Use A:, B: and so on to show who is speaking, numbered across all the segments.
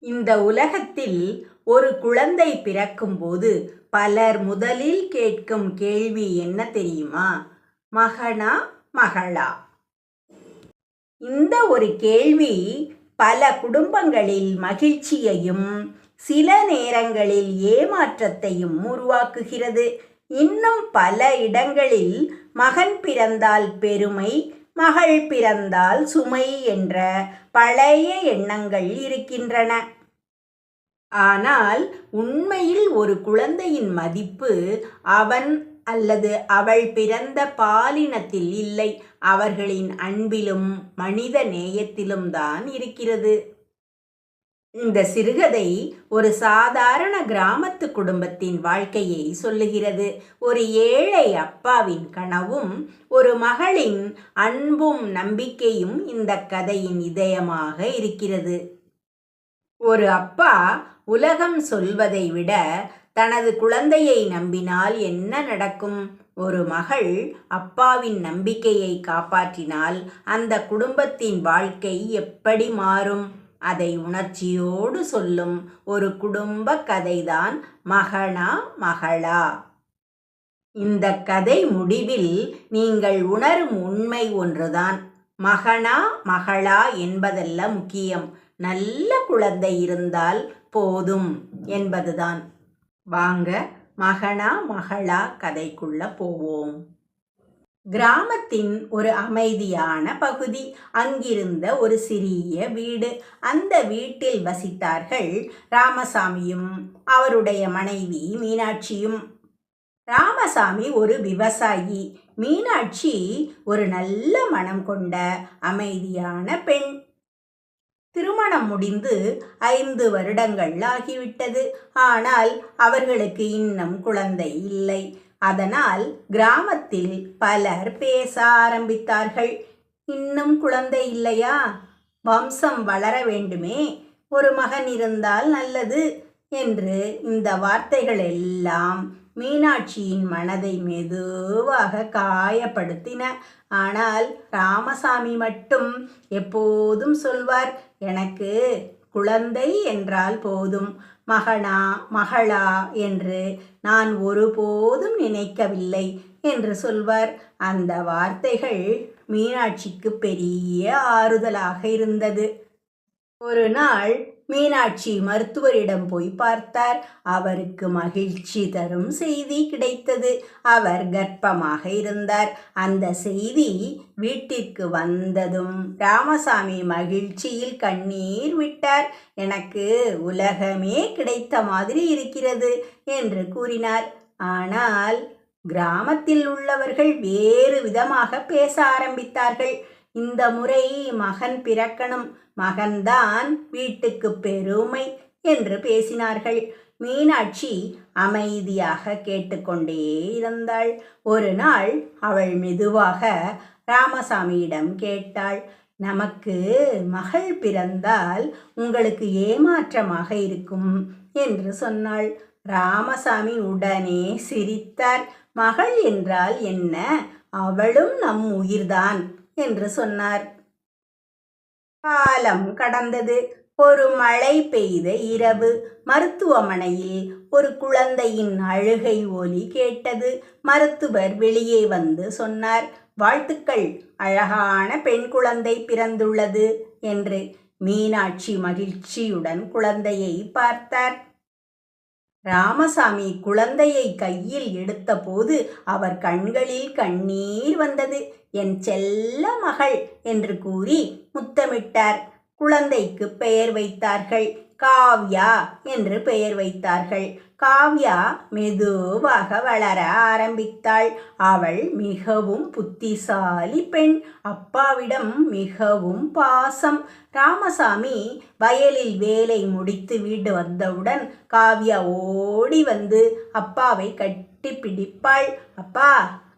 A: இந்த உலகத்தில் ஒரு குழந்தை பிறக்கும்போது பலர் முதலில் கேட்கும் கேள்வி என்ன தெரியுமா? மகனா மகளா? இந்த ஒரு கேள்வி பல குடும்பங்களில் மகிழ்ச்சியையும் சில நேரங்களில் ஏமாற்றத்தையும் உருவாக்குகிறது. இன்னும் பல இடங்களில் மகன் பிறந்தால் பெருமை, மகள் பிறந்தால் சுமை என்ற பழைய எண்ணங்கள் இருக்கின்றன. ஆனால் உண்மையில் ஒரு குழந்தையின் மதிப்பு அவன் அல்லது அவள் பிறந்த பாலினத்தில் இல்லை, அவர்களின் அன்பிலும் மனித நேயத்திலும் தான் இருக்கிறது. இந்த சிறுகதை ஒரு சாதாரண கிராமத்து குடும்பத்தின் வாழ்க்கையை சொல்லுகிறது. ஒரு ஏழை அப்பாவின் கனவும் ஒரு மகளின் அன்பும் நம்பிக்கையும் இந்த கதையின் இதயமாக இருக்கிறது. ஒரு அப்பா உலகம் சொல்வதை விட தனது குழந்தையை நம்பினால் என்ன நடக்கும்? ஒரு மகள் அப்பாவின் நம்பிக்கையை காப்பாற்றினால் அந்த குடும்பத்தின் வாழ்க்கை எப்படி மாறும்? அதை உணர்ச்சியோடு சொல்லும் ஒரு குடும்ப கதைதான் மகனா மகளா. இந்த கதை முடிவில் நீங்கள் உணரும் உண்மை ஒன்றுதான். மகனா மகளா என்பதல்ல முக்கியம், நல்ல குழந்தை இருந்தால் போதும் என்பதுதான். வாங்க மகனா மகளா கதைக்குள்ள போவோம். கிராமத்தின் ஒரு அமைதியான பகுதி. அங்கிருந்த ஒரு சிறிய வீடு. அந்த வீட்டில் வசித்தார்கள் ராமசாமியும் அவருடைய மனைவி மீனாட்சியும். ராமசாமி ஒரு விவசாயி, மீனாட்சி ஒரு நல்ல மனம் கொண்ட அமைதியான பெண். திருமணம் முடிந்து 5 வருடங்கள் ஆகிவிட்டது. ஆனால் அவர்களுக்கு இன்னும் குழந்தை இல்லை. அதனால் கிராமத்தில் பலர் பேச ஆரம்பித்தார்கள். இன்னும் குழந்தை இல்லையா? வம்சம் வளர வேண்டுமே, ஒரு மகன் இருந்தால் நல்லது என்று இந்த வார்த்தைகள் எல்லாம் மீனாட்சியின் மனதை மெதுவாக காயப்படுத்தின. ஆனால் ராமசாமி மட்டும் எப்போதும் சொல்வார், எனக்கு குழந்தை என்றால் போதும், மகனா மகளா என்று நான் ஒருபோதும் நினைக்கவில்லை என்று சொல்வார். அந்த வார்த்தைகள் மீனாட்சிக்கு பெரிய ஆறுதலாக இருந்தது. ஒரு நாள் மீனாட்சி மருத்துவரிடம் போய் பார்த்தார். அவருக்கு மகிழ்ச்சி தரும் செய்தி கிடைத்தது. அவர் கர்ப்பமாக இருந்தார். அந்த செய்தி வீட்டிற்கு வந்ததும் ராமசாமி மகிழ்ச்சியில் கண்ணீர் விட்டார். எனக்கு உலகமே கிடைத்த மாதிரி இருக்கிறது என்று கூறினார். ஆனால் கிராமத்தில் உள்ளவர்கள் வேறு விதமாக பேச ஆரம்பித்தார்கள். இந்த முறை மகன் பிறக்கணும், மகன்தான் வீட்டுக்கு பெருமை என்று பேசினார்கள். மீனாட்சி அமைதியாக கேட்டுக்கொண்டே இருந்தாள். ஒரு நாள் அவள் மெதுவாக ராமசாமியிடம் கேட்டாள், நமக்கு மகள் பிறந்தால் உங்களுக்கு ஏமாற்றமாக இருக்கும் என்று சொன்னாள். ராமசாமி உடனே சிரித்தார். மகள் என்றால் என்ன, அவளும் நம் உயிர்தான் என்று சொன்னார். காலம் கடந்தது. ஒரு மழை பெய்த இரவு. மருத்துவமனையில் ஒரு குழந்தையின் அழுகை ஒலி கேட்டது. மருத்துவர் வெளியே வந்து சொன்னார், வாழ்த்துக்கள், அழகான பெண் குழந்தை பிறந்துள்ளது என்று. மீனாட்சி மகிழ்ச்சியுடன் குழந்தையை பார்த்தார். ராமசாமி குழந்தையை கையில் எடுத்தபோது அவர் கண்களில் கண்ணீர் வந்தது. என் செல்ல மகள் என்று கூறி முத்தமிட்டார். குழந்தைக்கு பெயர் வைத்தார்கள். காவ்யா என்று பெயர் வைத்தார்கள். காவ்யா மெதுவாக வளர ஆரம்பித்தாள். அவள் மிகவும் புத்திசாலி பெண், அப்பாவிடம் மிகவும் பாசம். ராமசாமி வயலில் வேலை முடித்து வீடு வந்தவுடன் காவ்யா ஓடி வந்து அப்பாவை கட்டி பிடிப்பாள். அப்பா,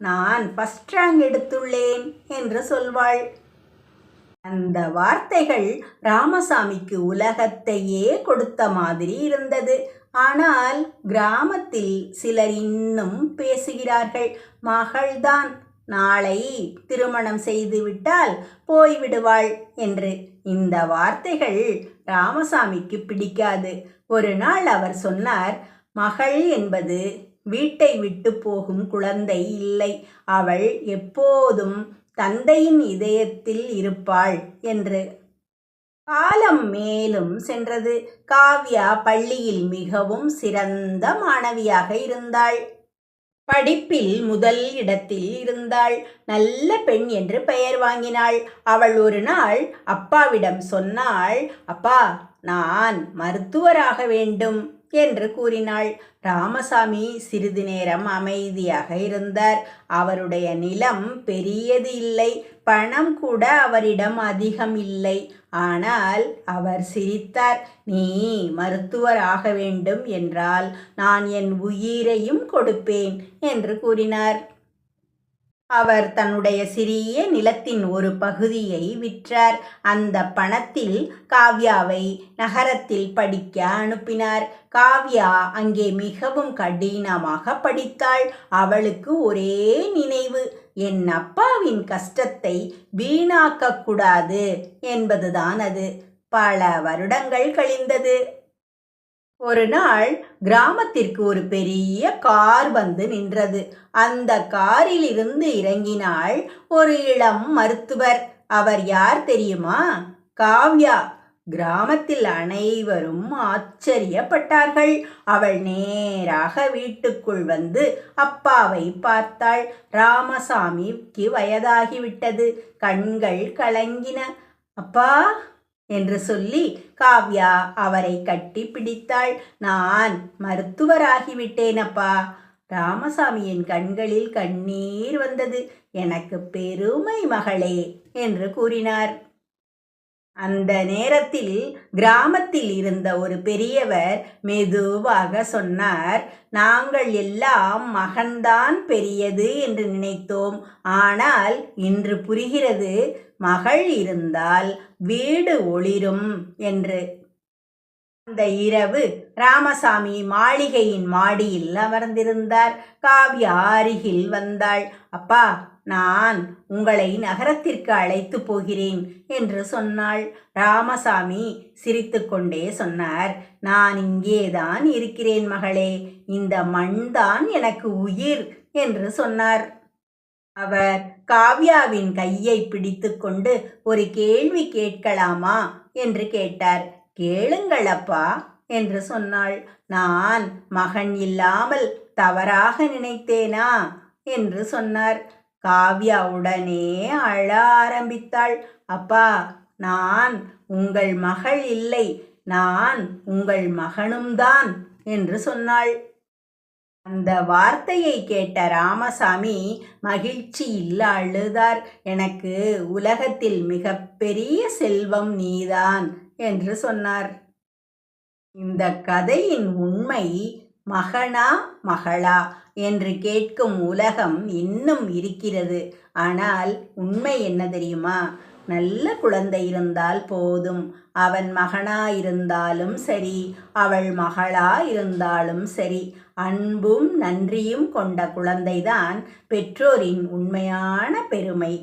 A: நான் ஃபர்ஸ்ட் ரேங்க் எடுத்துள்ளேன் என்று சொல்வாள். அந்த வார்த்தைகள் ராமசாமிக்கு உலகத்தையே கொடுத்த மாதிரி இருந்தது. ஆனால் கிராமத்தில் சிலர் இன்னும் பேசுகிறார்கள், மகள்தான் நாளை திருமணம் செய்துவிட்டால் போய்விடுவாள் என்று. இந்த வார்த்தைகள் ராமசாமிக்கு பிடிக்காது. ஒரு நாள் அவர் சொன்னார், மகள் என்பது வீட்டை விட்டு போகும் குழந்தை இல்லை, அவள் எப்போதும் தந்தையின் இதயத்தில் இருப்பாள் என்று. காலம் மேலும் சென்றது. காவ்யா பள்ளியில் மிகவும் சிறந்த மாணவியாக இருந்தாள். படிப்பில் முதல் இடத்தில் இருந்தாள். நல்ல பெண் என்று பெயர் வாங்கினாள். அவள் ஒரு நாள் அப்பாவிடம் சொன்னாள், அப்பா, நான் மருத்துவராக வேண்டும் என்று கூறினாள். ராமசாமி சிறிது நேரம் அமைதியாக இருந்தார். அவருடைய நிலம் பெரியது இல்லை, பணம் கூட அவரிடம் அதிகம் இல்லை. ஆனால் அவர் சிரித்தார். நீ மருத்துவர் ஆக வேண்டும் என்றால் நான் என் உயிரையும் கொடுப்பேன் என்று கூறினார். அவர் தன்னுடைய சிறிய நிலத்தின் ஒரு பகுதியை விற்றார். அந்த பணத்தில் காவ்யாவை நகரத்தில் படிக்க அனுப்பினார். காவ்யா அங்கே மிகவும் கடினமாக படித்தாள். அவளுக்கு ஒரே நினைவு, என் அப்பாவின் கஷ்டத்தை வீணாக்கக்கூடாது என்பதுதான் அது. பல வருடங்கள் கழிந்தது. ஒரு நாள் கிராமத்திற்கு ஒரு பெரிய கார் வந்து நின்றது. அந்த காரில் இருந்து இறங்கினாள் ஒரு இளம் மருத்துவர். அவர் யார் தெரியுமா? காவ்யா. கிராமத்தில் அனைவரும் ஆச்சரியப்பட்டார்கள். அவள் நேராக வீட்டுக்குள் வந்து அப்பாவை பார்த்தாள். ராமசாமிக்கு வயதாகிவிட்டது. கண்கள் கலங்கின. அப்பா என்று சொல்லி காவ்யா அவரை கட்டி பிடித்தாள். நான் மருத்துவராகிவிட்டேனப்பா. ராமசாமியின் கண்களில் கண்ணீர் வந்தது. எனக்கு பெருமை மகளே என்று கூறினார். அந்த நேரத்தில் கிராமத்தில் இருந்த ஒரு பெரியவர் மெதுவாக சொன்னார், நாங்கள் எல்லாம் மகன்தான் பெரியது என்று நினைத்தோம். ஆனால் இன்று புரிகிறது, மகள் இருந்தால் வீடு ஒளிரும் என்று. அந்த இரவு ராமசாமி மாளிகையின் மாடியில் அமர்ந்திருந்தார். காவ்யா அருகில் வந்தாள். அப்பா, நான் உங்களை நகரத்திற்கு அழைத்து போகிறேன் என்று சொன்னாள். ராமசாமி சிரித்துக்கொண்டே சொன்னார், நான் இங்கேதான் இருக்கிறேன் மகளே, இந்த மண்தான் எனக்கு உயிர் என்று சொன்னார். அவர் காவ்யாவின் கையை பிடித்து கொண்டு ஒரு கேள்வி கேட்கலாமா என்று கேட்டார். கேளுங்கள் அப்பா என்று சொன்னாள். நான் மகன் இல்லாமல் தவறாக நினைத்தேனா என்று சொன்னார். காவ்யா உடனே அழ ஆரம்பித்தாள். அப்பா, நான் உங்கள் மகள் இல்லை, நான் உங்கள் மகனும்தான் என்று சொன்னாள். அந்த வார்த்தையை கேட்ட ராமசாமி மகிழ்ச்சியில் அழுதார். எனக்கு உலகத்தில் மிகப்பெரிய செல்வம் நீதான் என்று சொன்னார். இந்த கதையின் உண்மை, மகனா மகளா என்று கேட்கும் உலகம் இன்னும் இருக்கிறது. ஆனால் உண்மை என்ன தெரியுமா? நல்ல குழந்தை இருந்தால் போதும். அவன் மகனாயிருந்தாலும் சரி, அவள் மகளாயிருந்தாலும் சரி, அன்பும் நன்றியும் கொண்ட குழந்தைதான் பெற்றோரின் உண்மையான பெருமை.